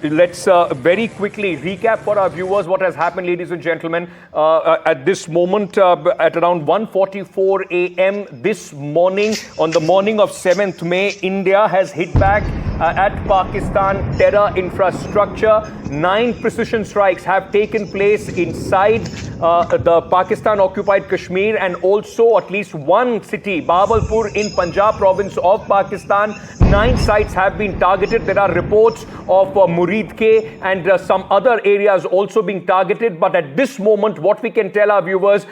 Let's very quickly recap for our viewers what has happened, ladies and gentlemen. At this moment, at around 1:44 a.m. this morning, on the morning of 7th May, India has hit back at Pakistan terror infrastructure. 9 precision strikes have taken place inside the Pakistan-occupied Kashmir, and also at least one city, Bahawalpur in Punjab province of Pakistan. 9 sites have been targeted. There are reports of Muridke and some other areas also being targeted. But at this moment, what we can tell our viewers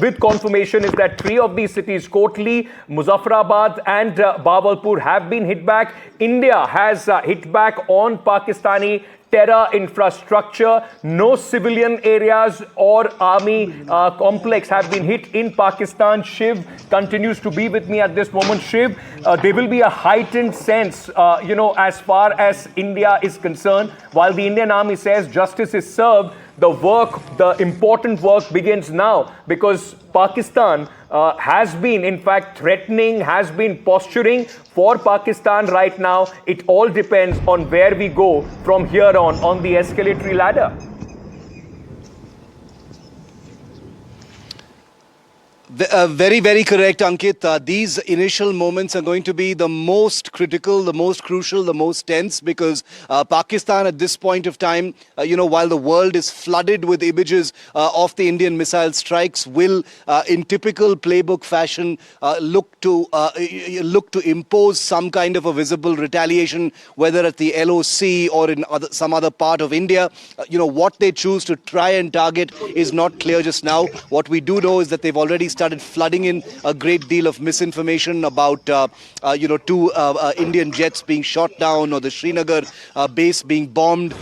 with confirmation is that 3 of these cities, Kotli, Muzaffarabad and Bahawalpur, have been hit back. India has hit back on Pakistani terror infrastructure. No civilian areas or army complex have been hit in Pakistan. Shiv continues to be with me at this moment. Shiv, there will be a heightened sense, as far as India is concerned. While the Indian Army says justice is served, the important work begins now, because Pakistan has been, in fact, threatening, has been posturing for Pakistan right now. It all depends on where we go from here on the escalatory ladder. Very, very correct, Ankit. These initial moments are going to be the most critical, the most crucial, the most tense, because Pakistan at this point of time, while the world is flooded with images of the Indian missile strikes, will, in typical playbook fashion, look to impose some kind of a visible retaliation, whether at the LOC or in some other part of India. What they choose to try and target is not clear just now. What we do know is that they've already started flooding in a great deal of misinformation about, 2 Indian jets being shot down, or the Srinagar base being bombed.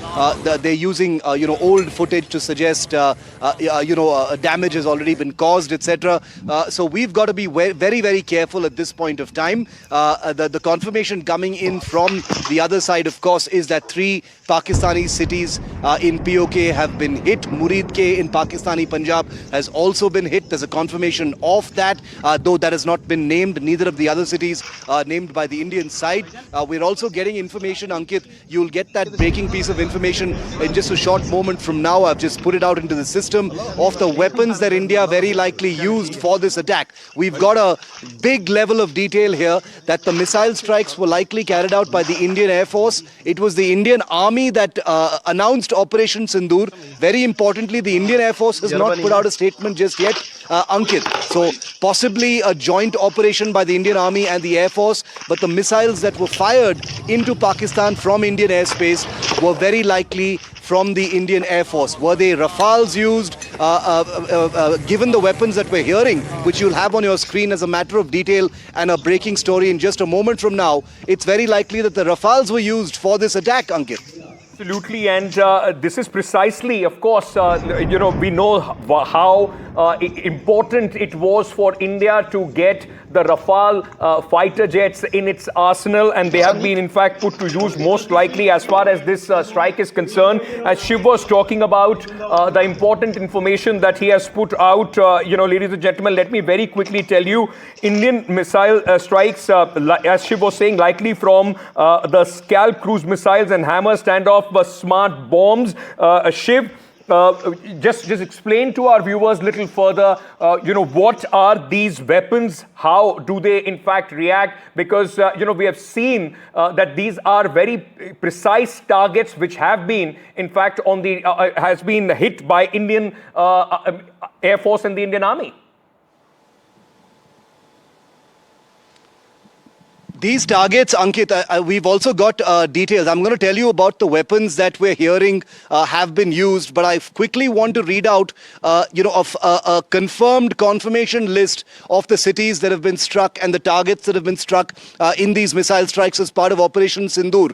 They're using, old footage to suggest, damage has already been caused, etc. So we've got to be very, very careful at this point of time. The confirmation coming in from the other side, of course, is that 3 Pakistani cities in POK have been hit. Muridke in Pakistani Punjab has also been hit. There's a confirmation of that, though that has not been named. Neither of the other cities named by the Indian side. We're also getting information, Ankit. You'll get that breaking piece of information in just a short moment from now. I've just put it out into the system of the weapons that India very likely used for this attack. We've got a big level of detail here that the missile strikes were likely carried out by the Indian Air Force. It was the Indian Army that announced Operation Sindoor. Very importantly, the Indian Air Force has not put out a statement just yet, Ankit. So possibly a joint operation by the Indian Army and the Air Force, but the missiles that were fired into Pakistan from Indian airspace were very likely from the Indian Air Force. Were they Rafales used? Given the weapons that we're hearing, which you'll have on your screen as a matter of detail and a breaking story in just a moment from now, it's very likely that the Rafales were used for this attack, Ankit. Absolutely, and this is precisely, of course, we know how important it was for India to get the Rafale fighter jets in its arsenal, and they have been, in fact, put to use most likely as far as this strike is concerned. As Shiv was talking about the important information that he has put out, ladies and gentlemen, let me very quickly tell you, Indian missile strikes, as Shiv was saying, likely from the Scalp cruise missiles and Hammer standoff smart bombs. Shiv, just explain to our viewers a little further, what are these weapons? How do they in fact react? Because, we have seen that these are very precise targets which have been, in fact, has been hit by Indian Air Force and the Indian Army. These targets, Ankit, we've also got details. I'm going to tell you about the weapons that we're hearing have been used, but I quickly want to read out, of a confirmed confirmation list of the cities that have been struck and the targets that have been struck in these missile strikes as part of Operation Sindoor.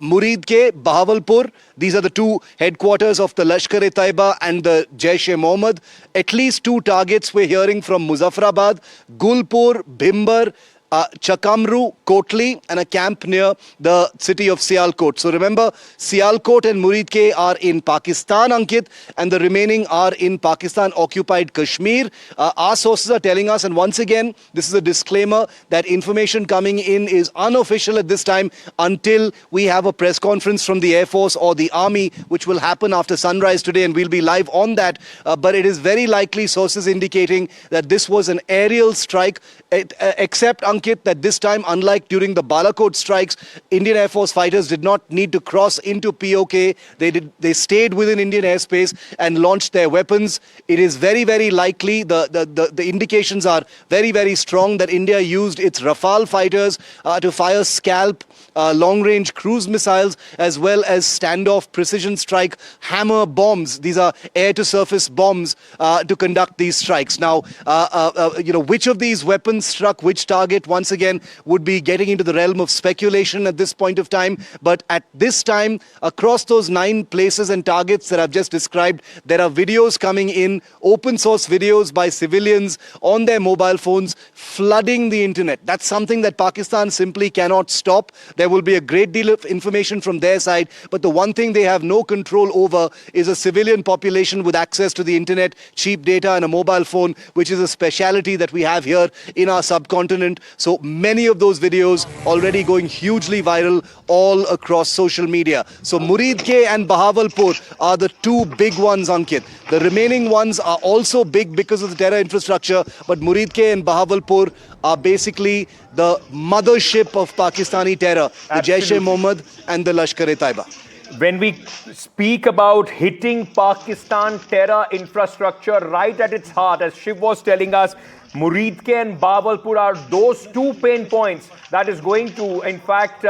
Muridke, Bahawalpur, these are the 2 headquarters of the Lashkar-e-Taiba and the Jaish-e-Mohammed. At least 2 targets we're hearing from Muzaffarabad, Gulpur, Bhimber, Chakamru, Kotli, and a camp near the city of Sialkot. So remember, Sialkot and Muridke are in Pakistan, Ankit, and the remaining are in Pakistan-occupied Kashmir. Our sources are telling us, and once again, this is a disclaimer, that information coming in is unofficial at this time until we have a press conference from the Air Force or the Army, which will happen after sunrise today, and we'll be live on that. But it is very likely, sources indicating that this was an aerial strike, except, Ankit, that this time, unlike during the Balakot strikes, Indian Air Force fighters did not need to cross into POK. They stayed within Indian airspace and launched their weapons. It is very, very likely, the indications are very, very strong that India used its Rafale fighters to fire scalp long-range cruise missiles, as well as standoff precision strike hammer bombs. These are air-to-surface bombs to conduct these strikes. Now, which of these weapons struck which target, once again, would be getting into the realm of speculation at this point of time. But at this time, across those 9 places and targets that I've just described, there are videos coming in, open source videos by civilians on their mobile phones, flooding the internet. That's something that Pakistan simply cannot stop. There will be a great deal of information from their side, but the one thing they have no control over is a civilian population with access to the internet, cheap data, and a mobile phone, which is a speciality that we have here in our subcontinent. So many of those videos already going hugely viral all across social media. So Muridke and Bahawalpur are the 2 big ones, Ankit. The remaining ones are also big because of the terror infrastructure, but Muridke and Bahawalpur are basically the mothership of Pakistani terror, the Jaish-e-Mohammed and the Lashkar-e-Taiba. When we speak about hitting Pakistan terror infrastructure right at its heart, as Shiv was telling us, Muridke and Bahawalpur are those 2 pain points that is going to, in fact,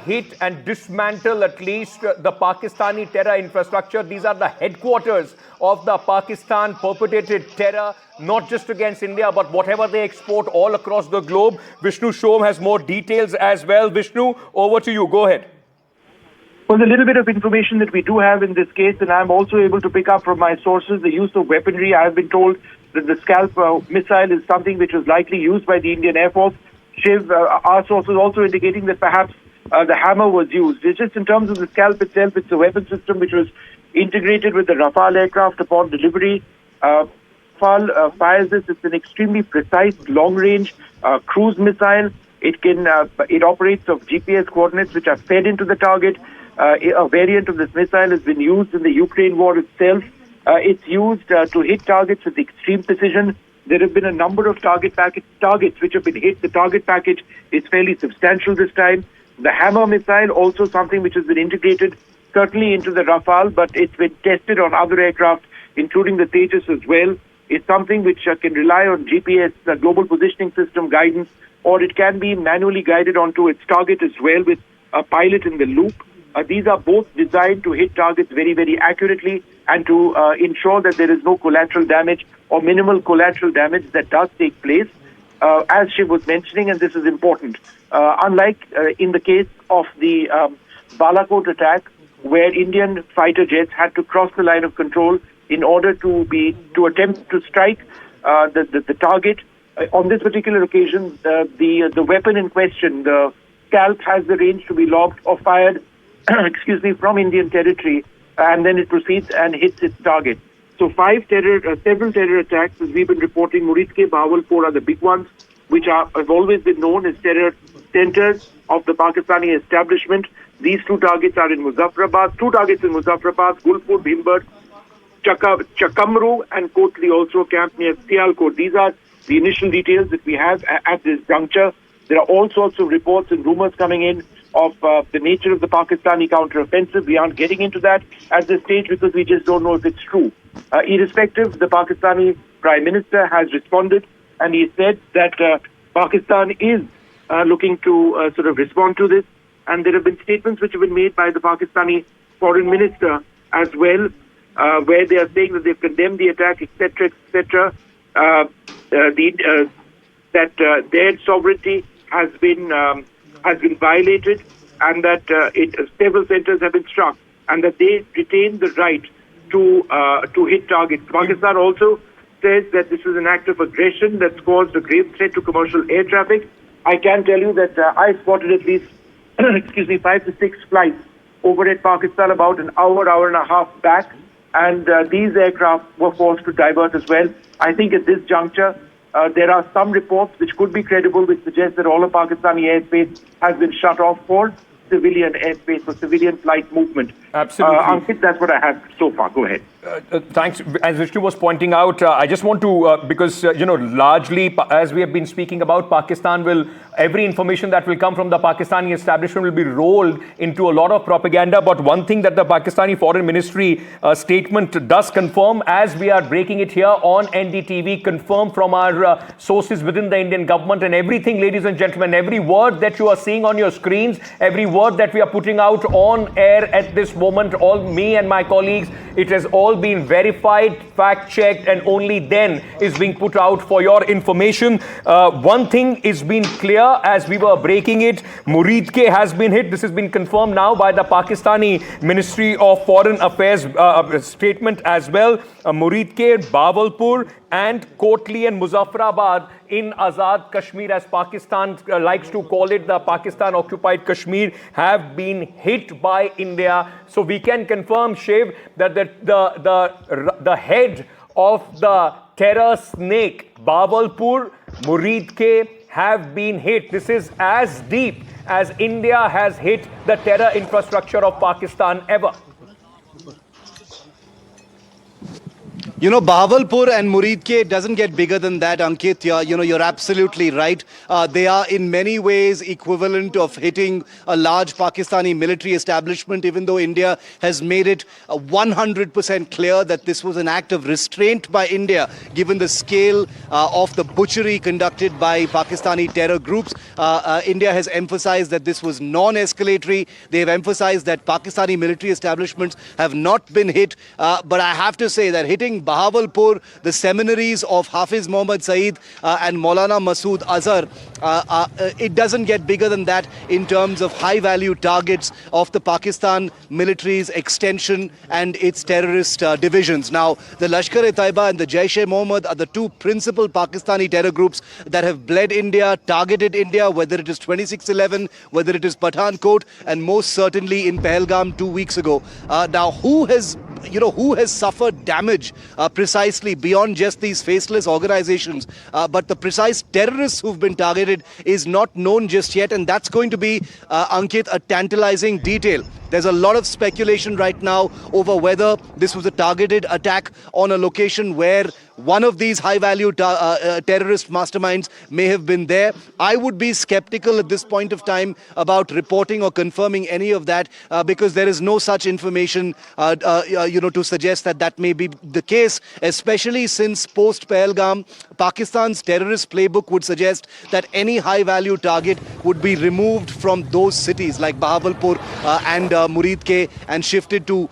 hit and dismantle at least the Pakistani terror infrastructure. These are the headquarters of the Pakistan perpetrated terror, not just against India, but whatever they export all across the globe. Vishnu Shom has more details as well. Vishnu, over to you. Go ahead. Well, the little bit of information that we do have in this case, and I'm also able to pick up from my sources, the use of weaponry. I have been told that the Scalp missile is something which was likely used by the Indian Air Force. Shiv, our sources also indicating that perhaps the hammer was used. It's just in terms of the Scalp itself, it's a weapon system which was integrated with the Rafale aircraft upon delivery. Rafale fires this. It's an extremely precise, long-range cruise missile. It operates of GPS coordinates which are fed into the target. A variant of this missile has been used in the Ukraine war itself. It's used to hit targets with extreme precision. There have been a number of targets which have been hit. The target package is fairly substantial this time. The hammer missile, also something which has been integrated certainly into the Rafale, but it's been tested on other aircraft, including the Tejas as well. It's something which can rely on GPS, global positioning system guidance, or it can be manually guided onto its target as well with a pilot in the loop. These are both designed to hit targets very, very accurately and to ensure that there is no collateral damage or minimal collateral damage that does take place. As Shiv was mentioning, and this is important, unlike in the case of the Balakot attack, where Indian fighter jets had to cross the line of control in order to attempt to strike the target. On this particular occasion, the weapon in question, the Scalp, has the range to be lobbed or fired from Indian territory, and then it proceeds and hits its target. So several terror attacks, as we've been reporting, Muridke, Bahawalpur are the big ones, which have always been known as terror centers of the Pakistani establishment. These 2 targets are in Muzaffarabad, Gulpur, Bhimbad, Chakamru and Kotli, also camped near Sialkot. These are the initial details that we have at this juncture. There are all sorts of reports and rumors coming in of the nature of the Pakistani counter-offensive. We aren't getting into that at this stage because we just don't know if it's true. Irrespective, the Pakistani Prime Minister has responded, and he said that Pakistan is looking to sort of respond to this. And there have been statements which have been made by the Pakistani Foreign Minister as well, where they are saying that they've condemned the attack, etc., etc., that their sovereignty has been violated, and that several centers have been struck, and that they retain the right to hit targets. Pakistan also says that this is an act of aggression that's caused a grave threat to commercial air traffic, I can tell you that I spotted at least, 5 to 6 flights over at Pakistan about an hour and a half back, and these aircraft were forced to divert as well. I think at this juncture, there are some reports which could be credible, which suggest that all of Pakistani airspace has been shut off for civilian airspace, for civilian flight movement. Absolutely. Ankit, that's what I have so far. Go ahead. Thanks. As Vishnu was pointing out, I just want to, because, largely, as we have been speaking about, every information that will come from the Pakistani establishment will be rolled into a lot of propaganda. But one thing that the Pakistani Foreign Ministry statement does confirm, as we are breaking it here on NDTV, confirmed from our sources within the Indian government, and everything, ladies and gentlemen, every word that you are seeing on your screens, every word that we are putting out on air at this moment, all me and my colleagues, it has all been verified, fact-checked, and only then is being put out for your information. One thing is being clear as we were breaking it. Muridke has been hit. This has been confirmed now by the Pakistani Ministry of Foreign Affairs statement as well. Muridke, Bahawalpur, and Kotli and Muzaffarabad in Azad Kashmir, as Pakistan likes to call it, the Pakistan-occupied Kashmir, have been hit by India. So we can confirm, Shiv, that the head of the terror snake, Bahawalpur, Muridke, have been hit. This is as deep as India has hit the terror infrastructure of Pakistan ever. Bahawalpur and Muridke doesn't get bigger than that, Ankit. You're absolutely right. They are in many ways equivalent of hitting a large Pakistani military establishment, even though India has made it 100% clear that this was an act of restraint by India, given the scale of the butchery conducted by Pakistani terror groups. India has emphasized that this was non-escalatory. They have emphasized that Pakistani military establishments have not been hit. But I have to say that hitting Bahawalpur, the seminaries of Hafiz Muhammad Saeed and Maulana Masood Azhar, it doesn't get bigger than that in terms of high-value targets of the Pakistan military's extension and its terrorist divisions. Now, the Lashkar-e-Taiba and the Jaish-e-Mohammed are the two principal Pakistani terror groups that have bled India, targeted India, whether it is 2611, whether it is Pathankot, and most certainly in Pahalgam 2 weeks ago. Now, who has suffered damage precisely beyond just these faceless organizations, but the precise terrorists who've been targeted is not known just yet, and that's going to be, Ankit, a tantalizing detail. There's a lot of speculation right now over whether this was a targeted attack on a location where one of these high-value terrorist masterminds may have been there. I would be skeptical at this point of time about reporting or confirming any of that because there is no such information, to suggest that that may be the case, especially since post-Pahalgam, Pakistan's terrorist playbook would suggest that any high-value target would be removed from those cities like Bahawalpur and Muridke and shifted to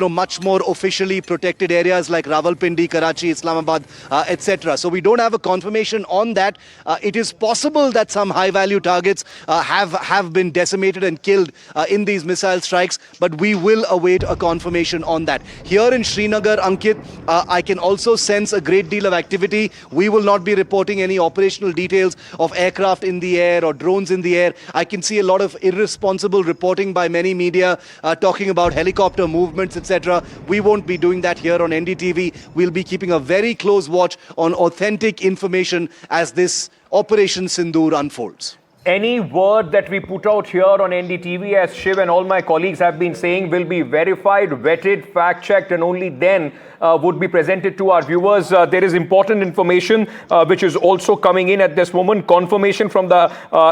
much more officially protected areas like Rawalpindi, Karachi, Islamabad, etc. So we don't have a confirmation on that. It is possible that some high-value targets have been decimated and killed in these missile strikes, but we will await a confirmation on that. Here in Srinagar, Ankit, I can also sense a great deal of activity. We will not be reporting any operational details of aircraft in the air or drones in the air. I can see a lot of irresponsible reporting by many media talking about helicopter movements, etc. We won't be doing that here on NDTV. We'll be keeping a very close watch on authentic information as this Operation Sindoor unfolds. Any word that we put out here on NDTV, as Shiv and all my colleagues have been saying, will be verified, vetted, fact-checked, and only then would be presented to our viewers. There is important information which is also coming in at this moment. Confirmation from the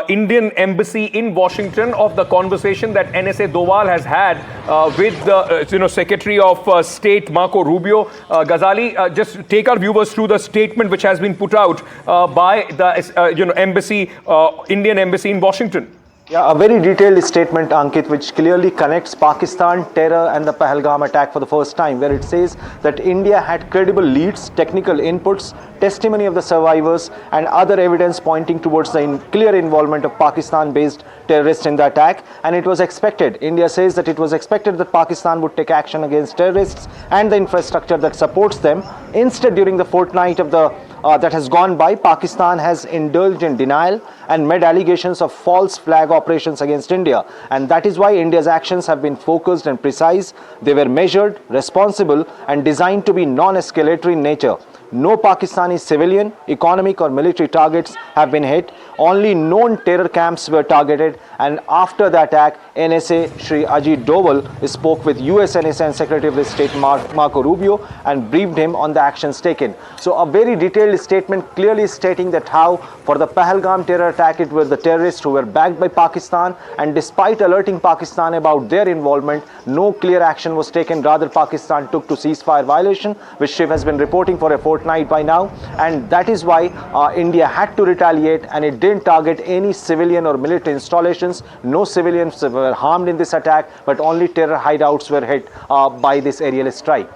Indian Embassy in Washington of the conversation that NSA Doval has had with the Secretary of State Marco Rubio. Ghazali, just take our viewers through the statement which has been put out by the embassy, Indian Embassy in Washington. Yeah, a very detailed statement, Ankit, which clearly connects Pakistan terror and the Pahalgam attack for the first time, where it says that India had credible leads, technical inputs, testimony of the survivors, and other evidence pointing towards the clear involvement of Pakistan-based terrorists in the attack. And it was expected, India says that it was expected that Pakistan would take action against terrorists and the infrastructure that supports them. Instead, during the fortnight of the that has gone by, Pakistan has indulged in denial and made allegations of false flag operations against India. And that is why India's actions have been focused and precise. They were measured, responsible, and designed to be non-escalatory in nature. No Pakistani civilian, economic or military targets have been hit. Only known terror camps were targeted, and after the attack, NSA Shri Ajit Doval spoke with US NSA and Secretary of State Marco Rubio and briefed him on the actions taken. So a very detailed statement clearly stating that how for the Pahalgam terror attack it were the terrorists who were backed by Pakistan, and despite alerting Pakistan about their involvement, no clear action was taken. Rather, Pakistan took to ceasefire violation, which Shiv has been reporting for a fortnight by now, and that is why India had to retaliate, and it didn't target any civilian or military installations. No civilians were harmed in this attack, but only terror hideouts were hit by this aerial strike.